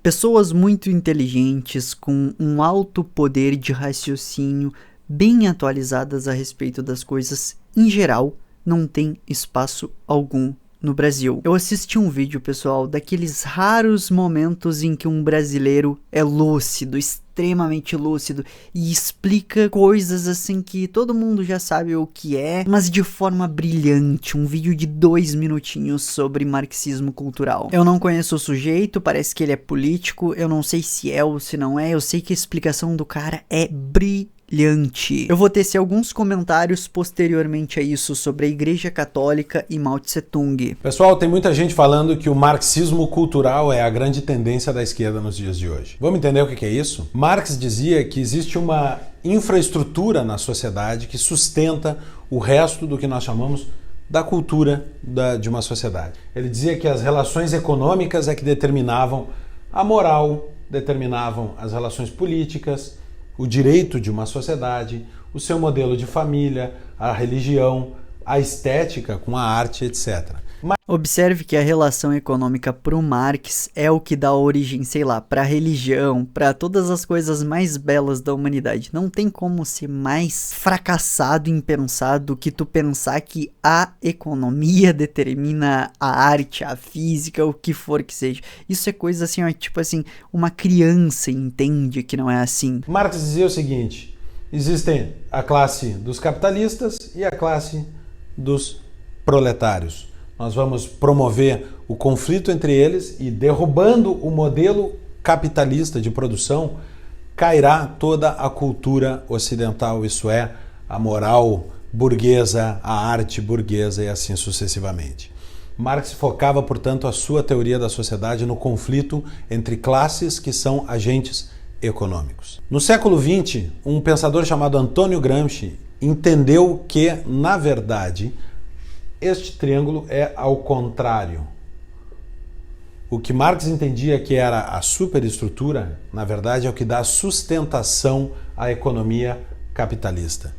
Pessoas muito inteligentes, com um alto poder de raciocínio, bem atualizadas a respeito das coisas em geral, não tem espaço algum no Brasil. Eu assisti um vídeo, pessoal, daqueles raros momentos em que um brasileiro é lúcido, extremamente lúcido, e explica coisas assim que todo mundo já sabe o que é, mas de forma brilhante. Um vídeo de 2 minutinhos sobre marxismo cultural. Eu não conheço o sujeito, parece que ele é político, eu não sei se é ou se não é, eu sei que a explicação do cara é brilhante. Eu vou tecer alguns comentários posteriormente a isso sobre a Igreja Católica e Mao Tse Tung. Pessoal, tem muita gente falando que o marxismo cultural é a grande tendência da esquerda nos dias de hoje. Vamos entender o que é isso? Marx dizia que existe uma infraestrutura na sociedade que sustenta o resto do que nós chamamos da cultura de uma sociedade. Ele dizia que as relações econômicas é que determinavam a moral, determinavam as relações políticas, o direito de uma sociedade, o seu modelo de família, a religião, a estética com a arte, etc. Observe que a relação econômica para o Marx é o que dá origem, sei lá, para a religião, para todas as coisas mais belas da humanidade. Não tem como ser mais fracassado e impensado que tu pensar que a economia determina a arte, a física, o que for que seja. Isso é coisa assim, ó, tipo assim, uma criança entende que não é assim. Marx dizia o seguinte: existem a classe dos capitalistas e a classe dos proletários. Nós vamos promover o conflito entre eles e, derrubando o modelo capitalista de produção, cairá toda a cultura ocidental, isso é, a moral burguesa, a arte burguesa e assim sucessivamente. Marx focava, portanto, a sua teoria da sociedade no conflito entre classes que são agentes econômicos. No século XX, um pensador chamado Antônio Gramsci entendeu que, na verdade, este triângulo é ao contrário. O que Marx entendia que era a superestrutura, na verdade, é o que dá sustentação à economia capitalista.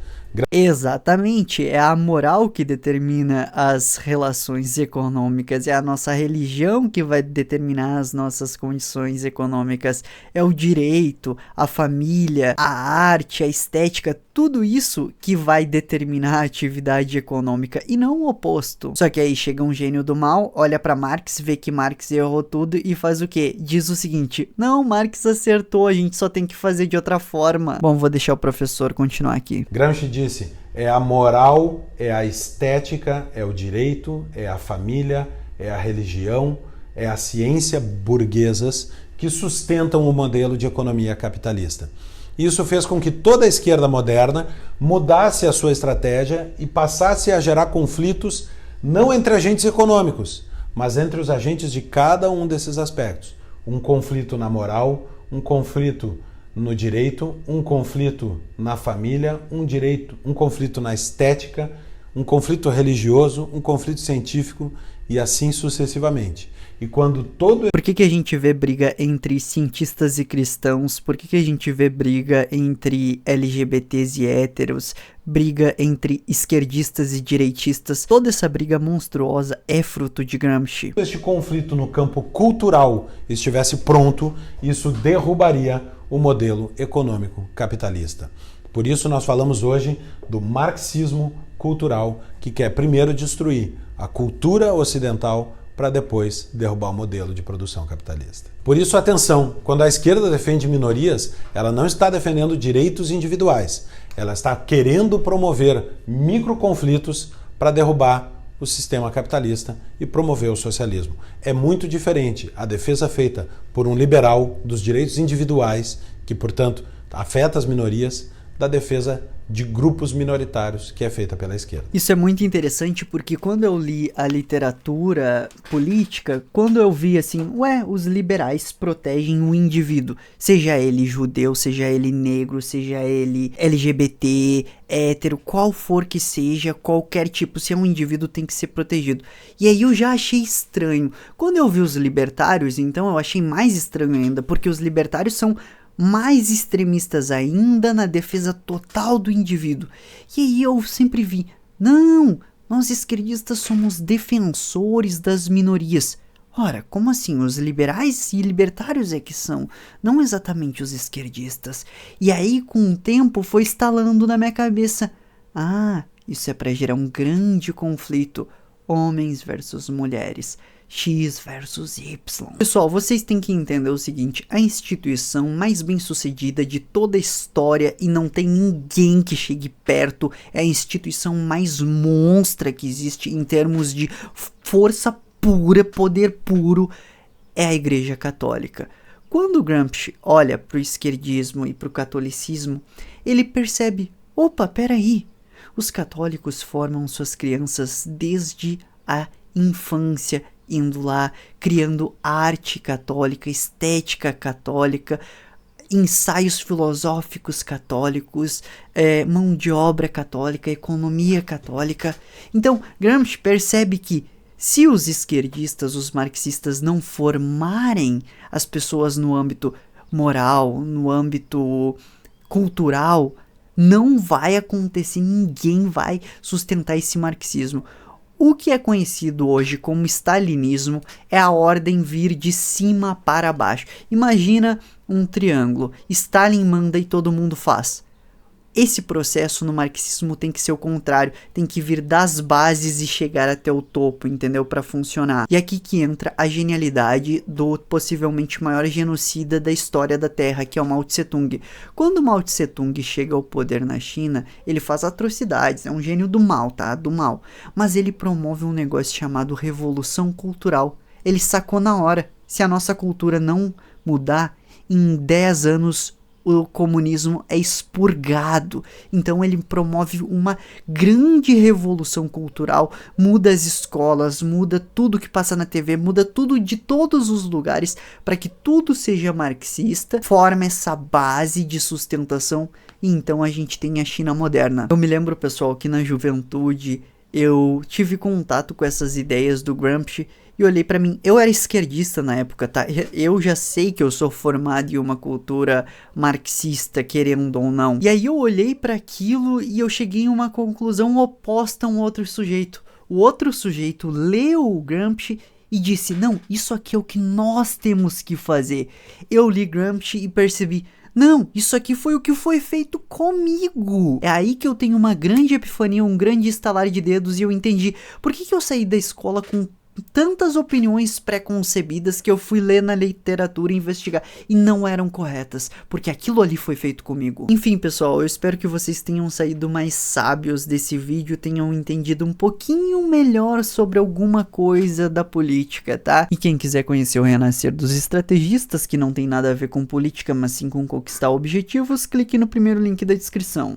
Exatamente, é a moral que determina as relações econômicas, é a nossa religião que vai determinar as nossas condições econômicas, é o direito, a família, a arte, a estética, tudo isso que vai determinar a atividade econômica e não o oposto. Só que aí chega um gênio do mal, olha para Marx, vê que Marx errou tudo e faz o quê? Diz o seguinte: não, Marx acertou, a gente só tem que fazer de outra forma. Bom, vou deixar o professor continuar aqui. Gramsci disse: é a moral, é a estética, é o direito, é a família, é a religião, é a ciência burguesas que sustentam o modelo de economia capitalista. Isso fez com que toda a esquerda moderna mudasse a sua estratégia e passasse a gerar conflitos não entre agentes econômicos, mas entre os agentes de cada um desses aspectos. Um conflito na moral, um conflito no direito, um conflito na família, um conflito na estética, um conflito religioso, um conflito científico e assim sucessivamente. E quando todo... Por que a gente vê briga entre cientistas e cristãos? Por que a gente vê briga entre LGBTs e héteros? Briga entre esquerdistas e direitistas? Toda essa briga monstruosa é fruto de Gramsci. Se este conflito no campo cultural estivesse pronto, isso derrubaria o modelo econômico capitalista. Por isso nós falamos hoje do marxismo cultural, que quer primeiro destruir a cultura ocidental para depois derrubar o modelo de produção capitalista. Por isso, atenção, quando a esquerda defende minorias, ela não está defendendo direitos individuais, ela está querendo promover microconflitos para derrubar o sistema capitalista e promover o socialismo. É muito diferente a defesa feita por um liberal dos direitos individuais, que, portanto, afeta as minorias, da defesa de grupos minoritários, que é feita pela esquerda. Isso é muito interessante porque quando eu li a literatura política, quando eu vi assim, os liberais protegem o indivíduo, seja ele judeu, seja ele negro, seja ele LGBT, hétero, qual for que seja, qualquer tipo, se é um indivíduo tem que ser protegido. E aí eu já achei estranho. Quando eu vi os libertários, então eu achei mais estranho ainda, porque os libertários são mais extremistas ainda na defesa total do indivíduo. E aí eu sempre vi, não, nós esquerdistas somos defensores das minorias. Ora, como assim? Os liberais e libertários é que são, não exatamente os esquerdistas. E aí, com o tempo, foi instalando na minha cabeça: ah, isso é para gerar um grande conflito. Homens versus mulheres. X versus Y. Pessoal, vocês têm que entender o seguinte: a instituição mais bem sucedida de toda a história, e não tem ninguém que chegue perto, é a instituição mais monstra que existe em termos de força pura, poder puro, é a Igreja Católica. Quando Gramsci olha para o esquerdismo e para o catolicismo, ele percebe: opa, peraí, os católicos formam suas crianças desde a infância, indo lá, criando arte católica, estética católica, ensaios filosóficos católicos, mão de obra católica, economia católica. Então, Gramsci percebe que se os esquerdistas, os marxistas, não formarem as pessoas no âmbito moral, no âmbito cultural, não vai acontecer, ninguém vai sustentar esse marxismo. O que é conhecido hoje como stalinismo é a ordem vir de cima para baixo. Imagina um triângulo, Stalin manda e todo mundo faz. Esse processo no marxismo tem que ser o contrário, tem que vir das bases e chegar até o topo, entendeu? Para funcionar. E aqui que entra a genialidade do possivelmente maior genocida da história da Terra, que é o Mao Tse Tung. Quando Mao Tse Tung chega ao poder na China, ele faz atrocidades, é um gênio do mal, tá? Do mal. Mas ele promove um negócio chamado Revolução Cultural. Ele sacou na hora. Se a nossa cultura não mudar, em 10 anos o comunismo é expurgado. Então ele promove uma grande revolução cultural, muda as escolas, muda tudo que passa na TV, muda tudo de todos os lugares para que tudo seja marxista, forma essa base de sustentação e então a gente tem a China moderna. Eu me lembro, pessoal, que na juventude eu tive contato com essas ideias do Gramsci e olhei pra mim. Eu era esquerdista na época, tá? Eu já sei que eu sou formado em uma cultura marxista, querendo ou não. E aí eu olhei para aquilo e eu cheguei a uma conclusão oposta a um outro sujeito. O outro sujeito leu o Gramsci e disse: não, isso aqui é o que nós temos que fazer. Eu li Gramsci e percebi: não, isso aqui foi o que foi feito comigo. É aí que eu tenho uma grande epifania, um grande estalar de dedos e eu entendi por que eu saí da escola com tantas opiniões pré-concebidas que eu fui ler na literatura e investigar e não eram corretas, porque aquilo ali foi feito comigo. Enfim, pessoal, eu espero que vocês tenham saído mais sábios desse vídeo, tenham entendido um pouquinho melhor sobre alguma coisa da política, tá? E quem quiser conhecer o renascer dos estrategistas, que não tem nada a ver com política, mas sim com conquistar objetivos, clique no primeiro link da descrição.